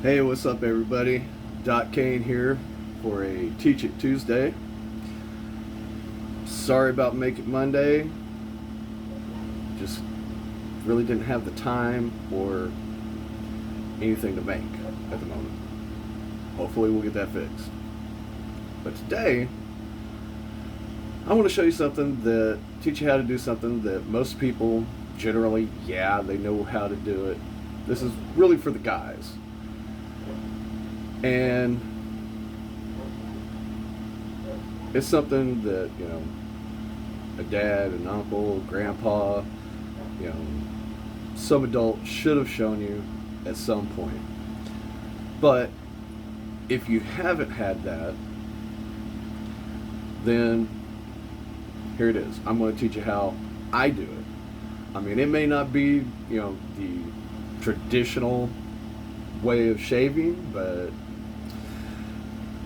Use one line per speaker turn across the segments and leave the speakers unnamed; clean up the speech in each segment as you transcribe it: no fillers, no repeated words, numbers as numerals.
Hey, what's up everybody? Dot Kane here for a Teach It Tuesday. Sorry about Make It Monday. Just really didn't have the time or anything to make at the moment. Hopefully we'll get that fixed. But today, I want to show you something that teach you how to do something that most people generally, they know how to do it. This is really for the guys. And it's something that, a dad, an uncle, grandpa, some adult should have shown you at some point. But if you haven't had that, then here it is. I'm going to teach you how I do it. I mean, it may not be, the traditional way of shaving, but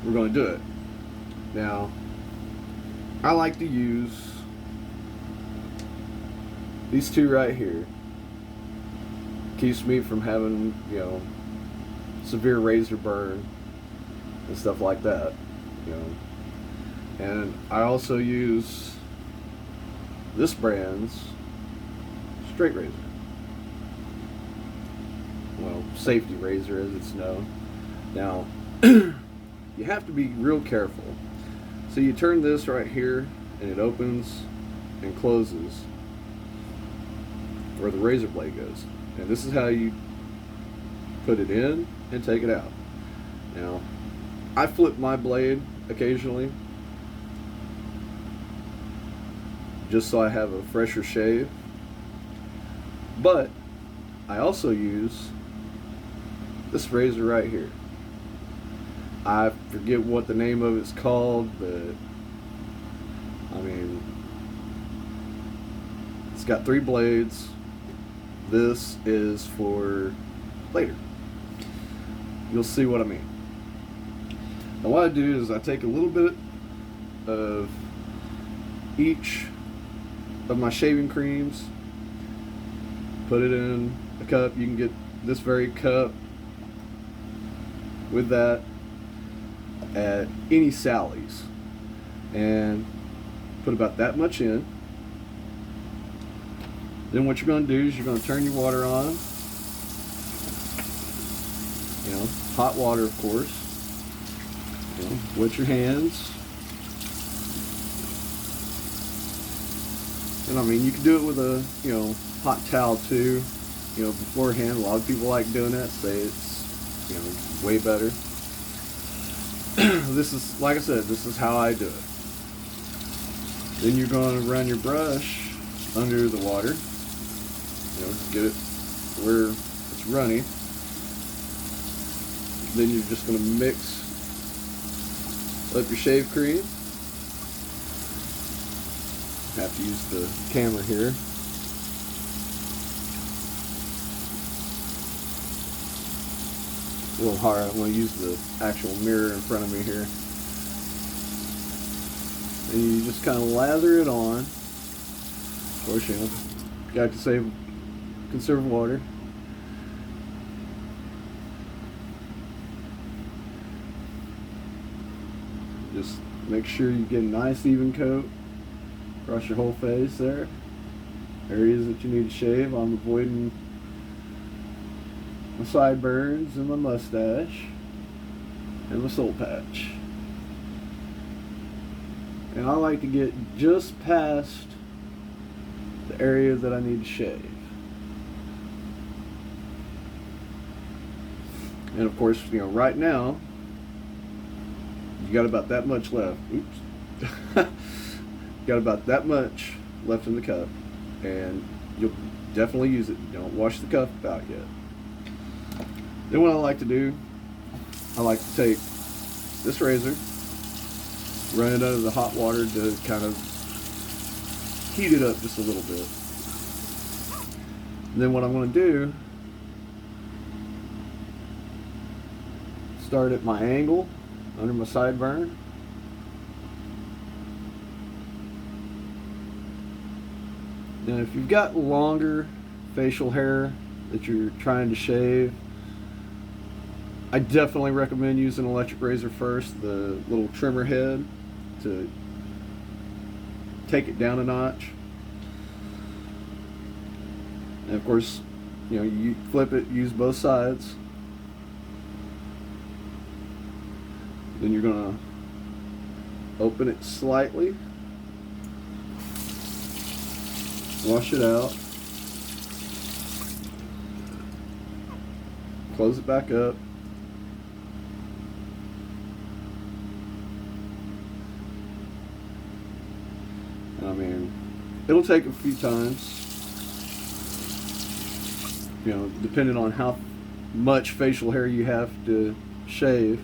we're going to do it. Now, I like to use these two right here. Keeps me from having, severe razor burn and stuff like that, And I also use this brand's straight razor. Well, safety razor as it's known. Now, you have to be real careful. So you turn this right here and it opens and closes where the razor blade goes. And this is how you put it in and take it out. Now, I flip my blade occasionally just so I have a fresher shave. But I also use this razor right here. I forget what the name of it's called, but I mean, it's got 3 blades. This is for later. You'll see what I mean. Now what I do is I take a little bit of each of my shaving creams, put it in a cup. You can get this very cup with that at any Sally's, and put about that much in. Then what you're going to do is you're going to turn your water on, hot water of course, wet your hands, and I mean you can do it with a hot towel too, beforehand. A lot of people like doing that, say it's way better. This is, like I said, this is how I do it. Then you're going to run your brush under the water, get it where it's runny. Then you're just going to mix up your shave cream. Have to use the camera here. A little hard. I'm going to use the actual mirror in front of me here. And you just kind of lather it on. Of course, got to conserve water. Just make sure you get a nice even coat across your whole face there. Areas that you need to shave. I'm avoiding my sideburns and my mustache and my soul patch. And I like to get just past the area that I need to shave. And of course, right now, you got about that much left. Oops. Got about that much left in the cup, and you'll definitely use it. Don't wash the cup out yet. Then what I like to do, I like to take this razor, run it under the hot water to kind of heat it up just a little bit. And then what I'm going to do, start at my angle under my sideburn. Now if you've got longer facial hair that you're trying to shave, I definitely recommend using an electric razor first, the little trimmer head, to take it down a notch. And of course, you flip it, use both sides. Then you're gonna open it slightly, wash it out, close it back up. I mean, it'll take a few times, depending on how much facial hair you have to shave.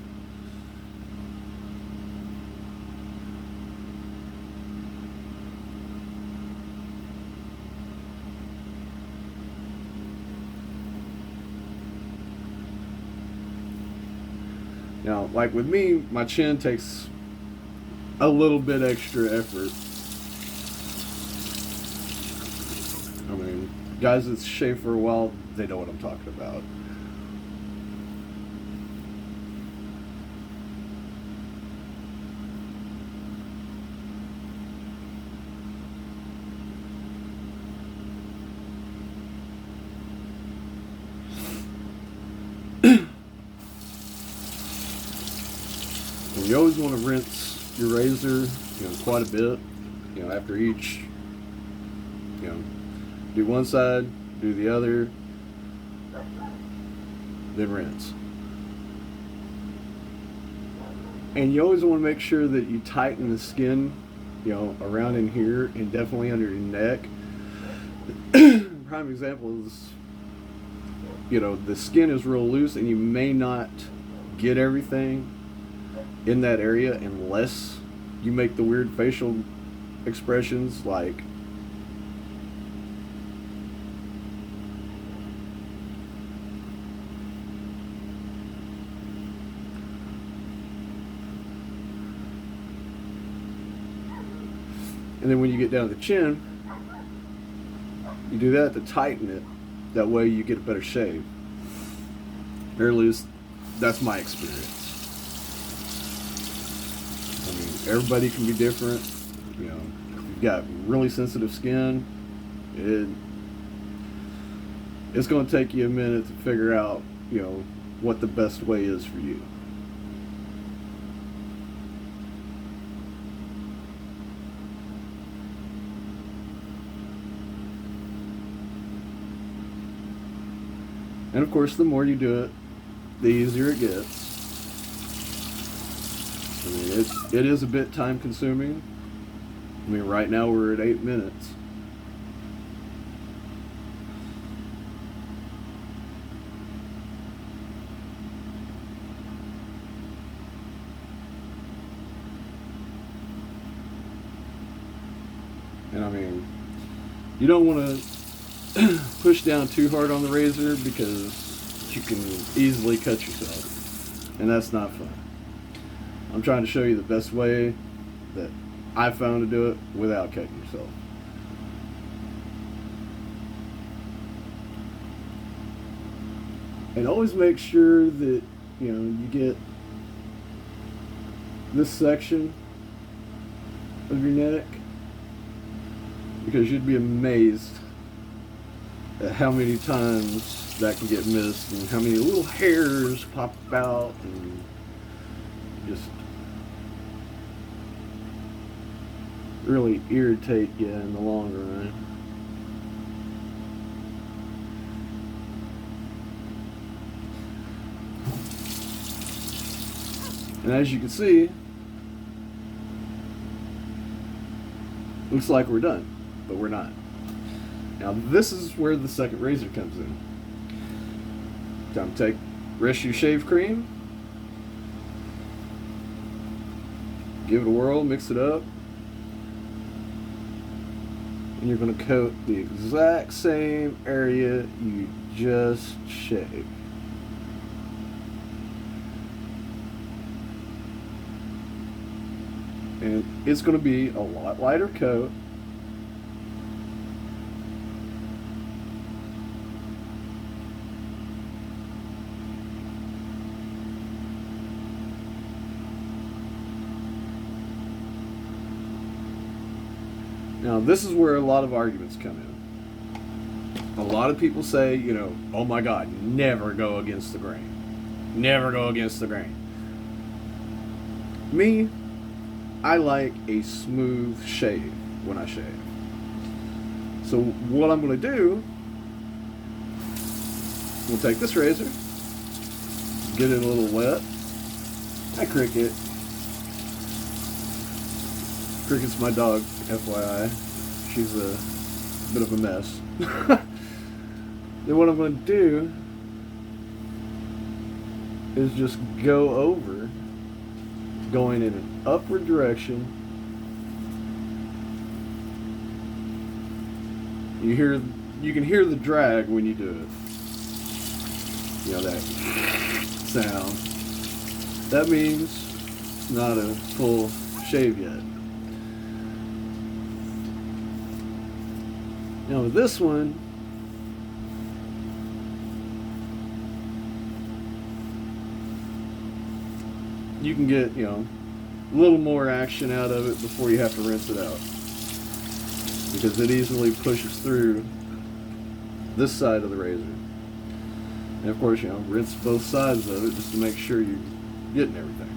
Now, like with me, my chin takes a little bit extra effort. I mean, guys that shave for a while, they know what I'm talking about. And you always want to rinse your razor, quite a bit. After each, do one side, do the other, then rinse. And you always want to make sure that you tighten the skin, around in here and definitely under your neck. Prime example is, the skin is real loose and you may not get everything in that area unless you make the weird facial expressions like and then when you get down to the chin, you do that to tighten it. That way you get a better shave. Or at least that's my experience. I mean, everybody can be different. If you've got really sensitive skin, it's going to take you a minute to figure out, what the best way is for you. And of course, the more you do it, the easier it gets. I mean, it is a bit time consuming. I mean, right now we're at 8 minutes. And I mean, you don't want to push down too hard on the razor because you can easily cut yourself, and that's not fun. I'm trying to show you the best way that I found to do it without cutting yourself. And always make sure that you get this section of your neck, because you'd be amazed at how many times that can get missed and how many little hairs pop out and just really irritate you in the long run. And as you can see, looks like we're done, but we're not. Now this is where the second razor comes in. Time to take Rescue Shave Cream, give it a whirl, mix it up, and you're going to coat the exact same area you just shaved. And it's going to be a lot lighter coat. Now, this is where a lot of arguments come in. A lot of people say, oh my God, never go against the grain. Never go against the grain. Me, I like a smooth shave when I shave. So what I'm going to do, we'll take this razor, get it a little wet. Hi, Cricket. Cricket's my dog, FYI. She's a bit of a mess. Then what I'm going to do is just go over, going in an upward direction. You can hear the drag when you do it. That sound. That means it's not a full shave yet. Now with this one, you can get, a little more action out of it before you have to rinse it out. Because it easily pushes through this side of the razor. And of course, rinse both sides of it just to make sure you're getting everything.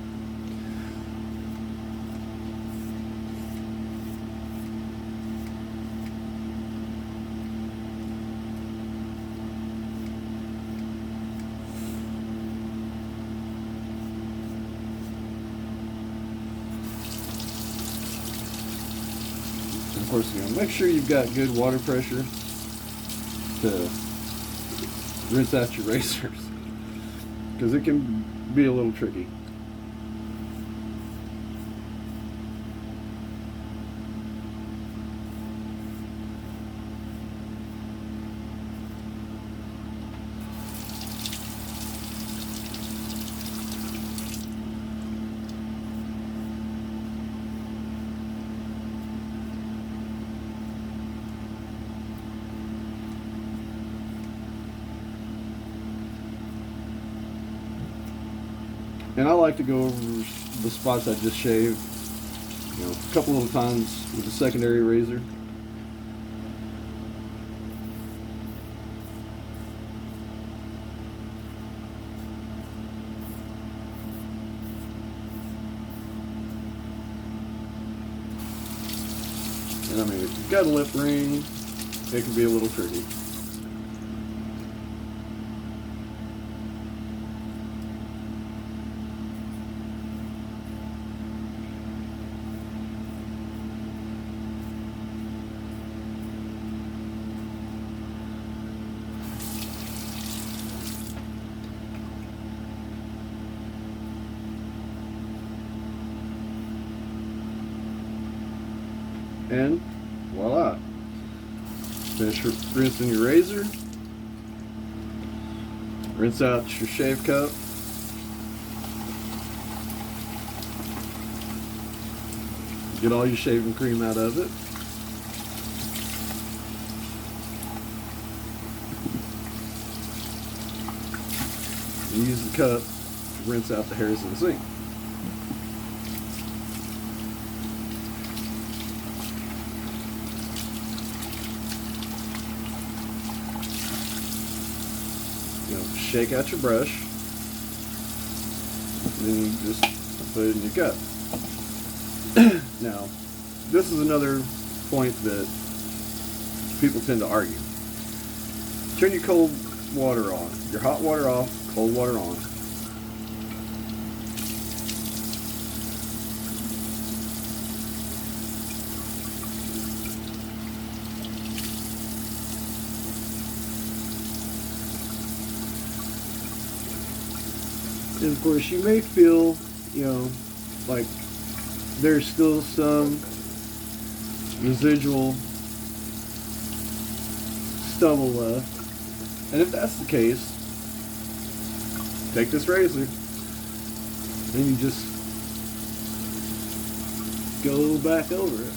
Of course, make sure you've got good water pressure to rinse out your razors, because it can be a little tricky. And I like to go over the spots I just shaved, a couple little times with a secondary razor. And if you've got a lip ring, it can be a little tricky. And voila, finish rinsing your razor, rinse out your shave cup, get all your shaving cream out of it, and use the cup to rinse out the hairs in the sink. Shake out your brush, and then you just put it in your cup. Now, this is another point that people tend to argue. Turn your cold water on, your hot water off, cold water on. And of course, you may feel, like there's still some residual stubble left. And if that's the case, take this razor and you just go back over it.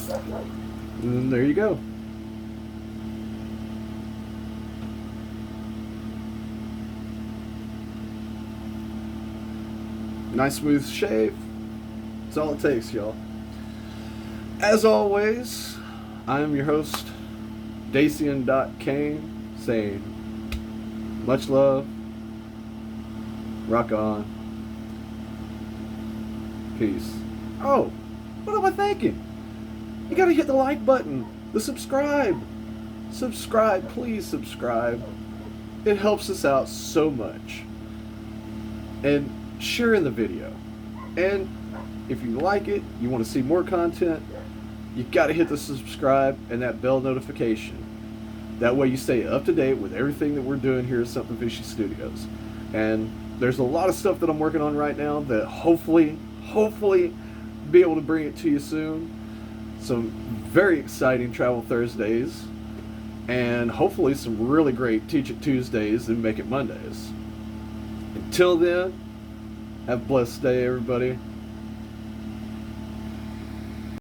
And there you go. Nice smooth shave. That's all it takes, y'all. As always, I am your host, Dacian.Kane, saying much love, rock on, peace. Oh, what am I thinking? You gotta hit the like button, the subscribe. Subscribe, please subscribe. It helps us out so much. And share the video. And if you like it, you want to see more content, you got to hit the subscribe and that bell notification. That way you stay up to date with everything that we're doing here at Something Fishy Studios. And there's a lot of stuff that I'm working on right now that hopefully be able to bring it to you soon. Some very exciting Travel Thursdays, and hopefully some really great Teach It Tuesdays and Make It Mondays. Until then, have a blessed day, everybody.